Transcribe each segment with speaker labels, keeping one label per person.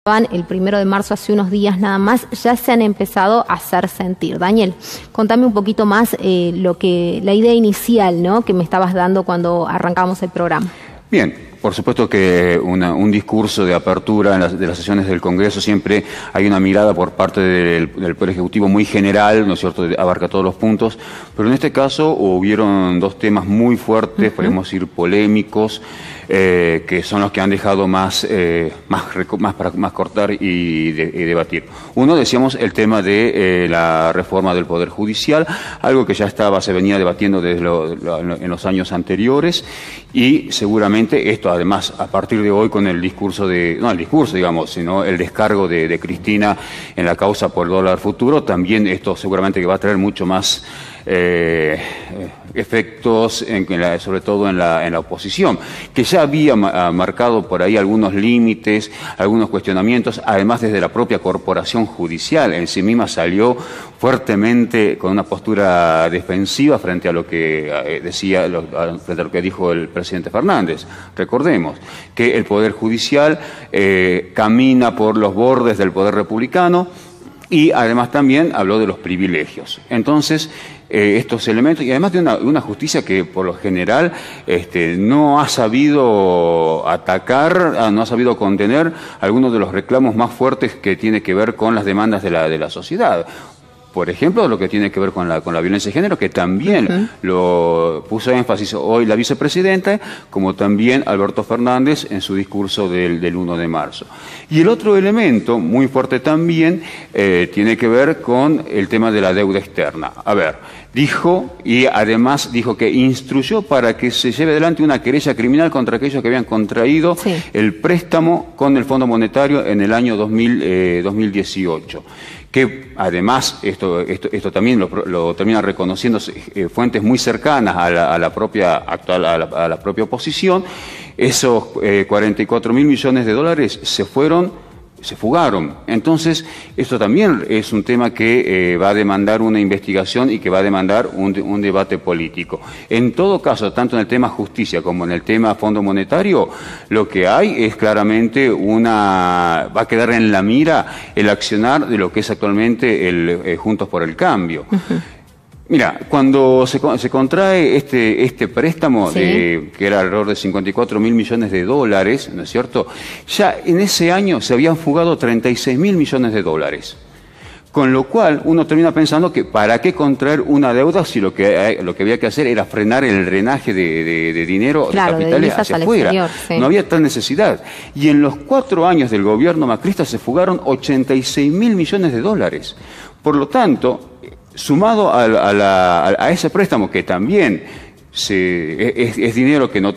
Speaker 1: el 1 de marzo, hace unos días nada más, ya se han empezado a hacer sentir. Daniel, contame un poquito más la idea inicial, ¿no?, que me estabas dando cuando arrancamos el programa.
Speaker 2: Bien, por supuesto que un discurso de apertura de las sesiones del Congreso siempre hay una mirada por parte del Poder Ejecutivo muy general, ¿no es cierto?, abarca todos los puntos, pero en este caso hubieron dos temas muy fuertes, podemos decir polémicos, que son los que han dejado más cortar y debatir. Uno, decíamos, el tema de la reforma del Poder Judicial, algo que ya se venía debatiendo en los años anteriores, y seguramente esto, además, a partir de hoy, con el discurso sino el descargo de Cristina en la causa por el dólar futuro, también esto seguramente que va a traer mucho más efectos, sobre todo en la oposición, que ya había marcado por ahí algunos límites, algunos cuestionamientos, además desde la propia corporación judicial en sí misma salió fuertemente con una postura defensiva frente a lo que frente a lo que dijo el presidente Fernández. Recordemos que el Poder Judicial camina por los bordes del poder republicano, y además también habló de los privilegios. Entonces, estos elementos, y además de una justicia que por lo general no ha sabido atacar, no ha sabido contener algunos de los reclamos más fuertes que tiene que ver con las demandas de la sociedad. Por ejemplo, lo que tiene que ver con la violencia de género, que también lo puso énfasis hoy la vicepresidenta, como también Alberto Fernández en su discurso del 1 de marzo. Y el otro elemento muy fuerte también tiene que ver con el tema de la deuda externa. A ver, además dijo que instruyó para que se lleve adelante una querella criminal contra aquellos que habían contraído el préstamo con el Fondo Monetario en el año 2018. Que además, esto también lo terminan reconociendo fuentes muy cercanas a la propia oposición, esos 44.000 millones de dólares se fugaron. Entonces, esto también es un tema que va a demandar una investigación y que va a demandar un debate político. En todo caso, tanto en el tema justicia como en el tema Fondo Monetario, lo que hay es claramente va a quedar en la mira el accionar de lo que es actualmente el Juntos por el Cambio. Mira, cuando se contrae este préstamo, que era alrededor de 54.000 millones de dólares, ¿no es cierto?, ya en ese año se habían fugado 36.000 millones de dólares. Con lo cual, uno termina pensando que ¿para qué contraer una deuda si lo que había que hacer era frenar el drenaje de dinero, de capitales hacia afuera? No había tal necesidad. Y en los 4 años del gobierno macrista se fugaron 86.000 millones de dólares. Por lo tanto, sumado a ese préstamo que también es dinero que no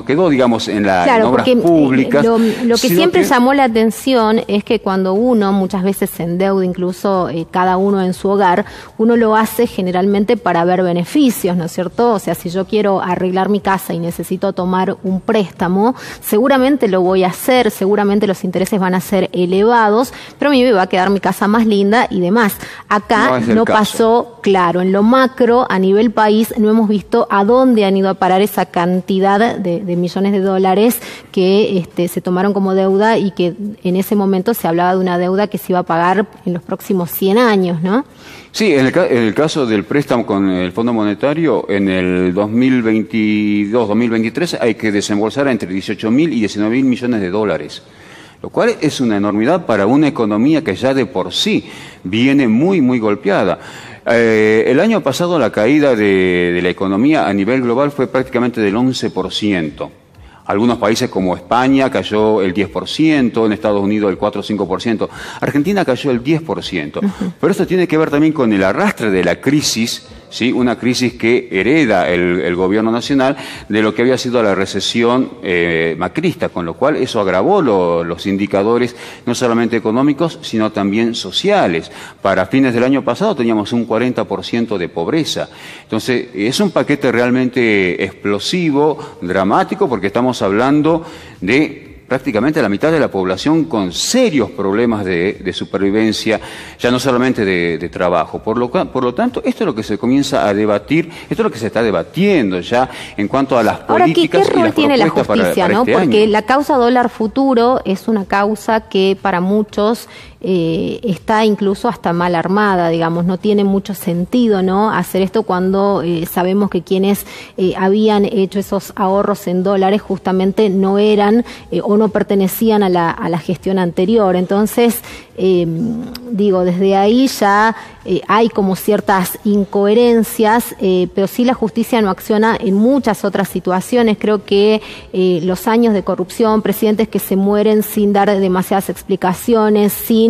Speaker 2: quedó, digamos, en obras públicas.
Speaker 1: Lo que siempre llamó la atención es que cuando uno muchas veces se endeuda, incluso cada uno en su hogar, uno lo hace generalmente para ver beneficios, ¿no es cierto? O sea, si yo quiero arreglar mi casa y necesito tomar un préstamo, seguramente lo voy a hacer, seguramente los intereses van a ser elevados, pero a mí me va a quedar mi casa más linda y demás. Acá no pasó, claro, en lo macro, a nivel país, no hemos visto a dónde han ido a parar esa cantidad de millones de dólares que se tomaron como deuda y que en ese momento se hablaba de una deuda que se iba a pagar en los próximos 100 años, ¿no?
Speaker 2: Sí, en el caso del préstamo con el Fondo Monetario, en el 2022-2023 hay que desembolsar entre 18.000 y 19.000 millones de dólares. Lo cual es una enormidad para una economía que ya de por sí viene muy, muy golpeada. El año pasado la caída de la economía a nivel global fue prácticamente del 11%. Algunos países como España cayó el 10%, en Estados Unidos el 4 o 5%, Argentina cayó el 10%. Pero esto tiene que ver también con el arrastre de la crisis, ¿sí? Una crisis que hereda el gobierno nacional de lo que había sido la recesión macrista, con lo cual eso agravó los indicadores no solamente económicos, sino también sociales. Para fines del año pasado teníamos un 40% de pobreza. Entonces, es un paquete realmente explosivo, dramático, porque estamos hablando de prácticamente la mitad de la población con serios problemas de supervivencia, ya no solamente de trabajo. Por lo tanto, esto es lo que se comienza a debatir, esto es lo que se está debatiendo ya en cuanto a las políticas.
Speaker 1: Ahora, ¿qué rol tiene la justicia, ¿no? Porque la causa dólar futuro es una causa que para muchos está incluso hasta mal armada, digamos, no tiene mucho sentido, ¿no?, hacer esto cuando sabemos que quienes habían hecho esos ahorros en dólares justamente no eran o no pertenecían a la gestión anterior. Entonces, digo, desde ahí ya hay como ciertas incoherencias, pero sí la justicia no acciona en muchas otras situaciones. Creo que los años de corrupción, presidentes que se mueren sin dar demasiadas explicaciones, sin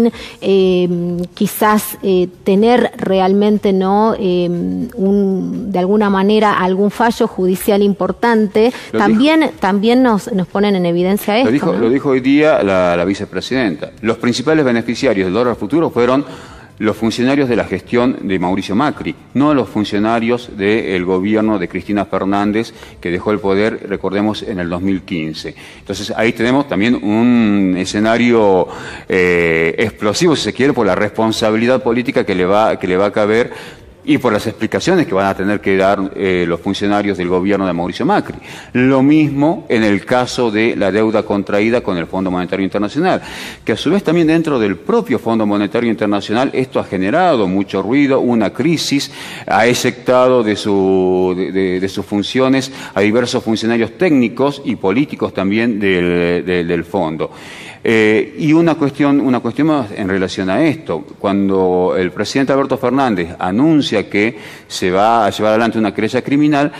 Speaker 1: quizás tener realmente, ¿no?, de alguna manera algún fallo judicial importante, también nos ponen en evidencia esto.
Speaker 2: Lo dijo hoy día la vicepresidenta. Los principales beneficiarios del dólar futuro fueron los funcionarios de la gestión de Mauricio Macri, no los funcionarios del gobierno de Cristina Fernández, que dejó el poder, recordemos, en el 2015. Entonces ahí tenemos también un escenario explosivo, si se quiere, por la responsabilidad política que le va a caber y por las explicaciones que van a tener que dar los funcionarios del gobierno de Mauricio Macri. Lo mismo en el caso de la deuda contraída con el Fondo Monetario Internacional, que a su vez también dentro del propio Fondo Monetario Internacional esto ha generado mucho ruido, una crisis, ha exectado de sus funciones a diversos funcionarios técnicos y políticos también del fondo. Y una cuestión más en relación a esto. Cuando el presidente Alberto Fernández anuncia que se va a llevar adelante una querella criminal,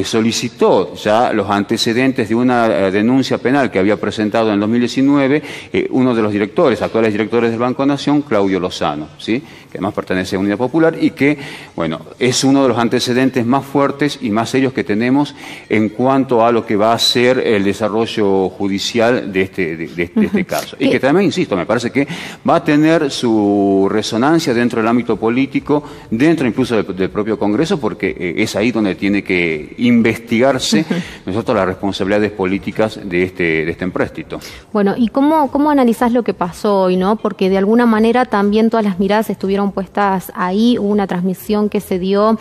Speaker 2: solicitó ya los antecedentes de una denuncia penal que había presentado en el 2019 uno de los actuales directores del Banco Nación, Claudio Lozano, ¿sí?, que además pertenece a Unidad Popular y que, bueno, es uno de los antecedentes más fuertes y más serios que tenemos en cuanto a lo que va a ser el desarrollo judicial de este caso. Y que también, insisto, me parece que va a tener su resonancia dentro del ámbito político, dentro incluso del propio Congreso, porque es ahí donde tiene que investigarse nosotros las responsabilidades políticas de este empréstito.
Speaker 1: Bueno, ¿y cómo analizás lo que pasó hoy, no? Porque de alguna manera también todas las miradas estuvieron puestas ahí. Hubo una transmisión que se dio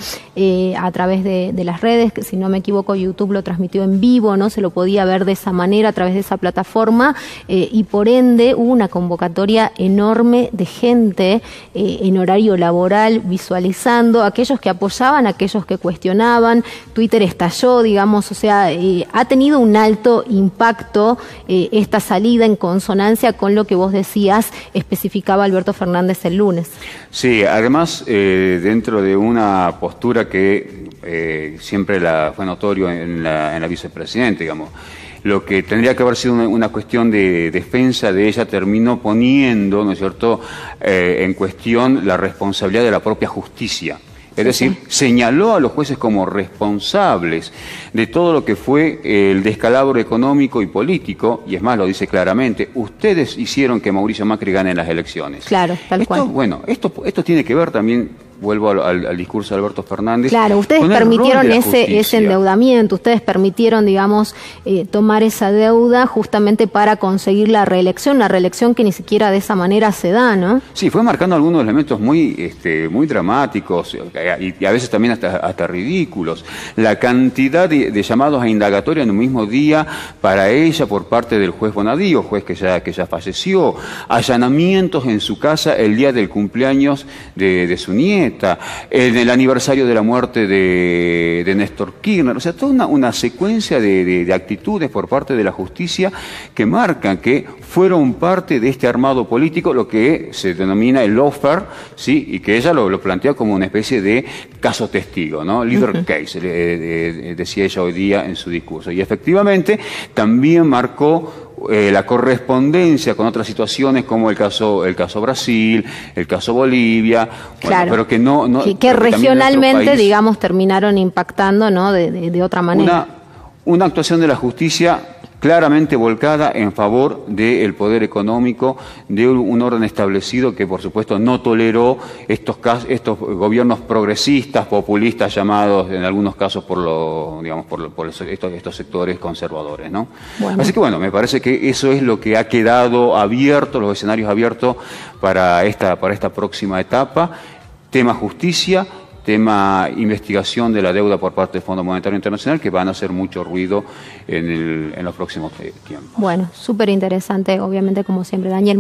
Speaker 1: a través de las redes, que si no me equivoco YouTube lo transmitió en vivo, ¿no? Se lo podía ver de esa manera a través de esa plataforma y por ende hubo una convocatoria enorme de gente en horario laboral visualizando, aquellos que apoyaban, aquellos que cuestionaban. Twitter estalló, digamos, o sea, ha tenido un alto impacto esta salida en consonancia con lo que vos decías, especificaba Alberto Fernández el lunes.
Speaker 2: Sí, además dentro de una postura que siempre fue notorio en la vicepresidenta, digamos, lo que tendría que haber sido una cuestión de defensa de ella terminó poniendo, ¿no es cierto?, en cuestión la responsabilidad de la propia justicia. Es decir, señaló a los jueces como responsables de todo lo que fue el descalabro económico y político, y es más, lo dice claramente, ustedes hicieron que Mauricio Macri gane las elecciones.
Speaker 1: Claro, tal cual.
Speaker 2: Bueno, esto tiene que ver también, vuelvo al discurso de Alberto Fernández.
Speaker 1: Claro, ustedes permitieron ese endeudamiento, ustedes permitieron, digamos, tomar esa deuda justamente para conseguir la reelección, una reelección que ni siquiera de esa manera se da, ¿no? Sí,
Speaker 2: fue marcando algunos elementos muy dramáticos y a veces también hasta ridículos. La cantidad de llamados a indagatoria en un mismo día para ella por parte del juez Bonadío, juez que ya falleció, allanamientos en su casa el día del cumpleaños de su nieta, en el aniversario de la muerte de Néstor Kirchner, o sea, toda una secuencia de actitudes por parte de la justicia que marcan que fueron parte de este armado político, lo que se denomina el lawfare, ¿sí?, y que ella lo plantea como una especie de caso testigo, ¿no? Leader case, decía ella hoy día en su discurso. Y efectivamente también marcó la correspondencia con otras situaciones como el caso Brasil, el caso Bolivia,
Speaker 1: claro,
Speaker 2: bueno, pero
Speaker 1: que regionalmente, digamos, terminaron impactando, ¿no?, de otra manera.
Speaker 2: Una actuación de la justicia claramente volcada en favor del poder económico, de un orden establecido que, por supuesto, no toleró estos gobiernos progresistas, populistas, llamados en algunos casos por estos sectores conservadores, ¿no?
Speaker 1: Bueno.
Speaker 2: Así que, bueno, me parece que eso es lo que ha quedado abierto, los escenarios abiertos para esta próxima etapa. Tema justicia, tema investigación de la deuda por parte del Fondo Monetario Internacional, que van a hacer mucho ruido en los próximos tiempos.
Speaker 1: Bueno, súper interesante, obviamente, como siempre, Daniel.